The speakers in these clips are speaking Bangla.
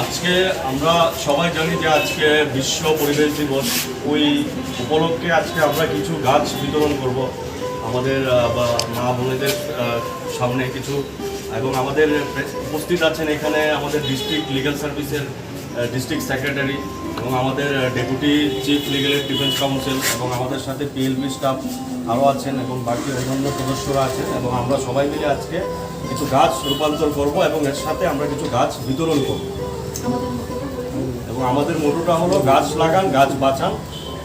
আজকে আমরা সবাই জানি যে আজকে বিশ্ব পরিবেশ দিবস। ওই উপলক্ষে আজকে আমরা কিছু গাছ বিতরণ করব আমাদের মা বোনেদের সামনে কিছু, এবং আমাদের উপস্থিত আছেন এখানে আমাদের ডিস্ট্রিক্ট লিগ্যাল সার্ভিসের ডিস্ট্রিক্ট সেক্রেটারি এবং আমাদের deputy chief legal defence council এবং আমাদের সাথে পিএলপি স্টাফ আরও আছেন এবং বাকি অন্যান্য সদস্যরা আছেন, এবং আমরা সবাই মিলে আজকে কিছু গাছ রূপান্তর করব এবং এর সাথে আমরা কিছু গাছ বিতরণ করব। এবং আমাদের মোটোটা হলো গাছ লাগান, গাছ বাঁচান,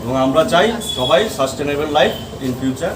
এবং আমরা চাই সবাই সাস্টেনেবল লাইফ ইন ফিউচার।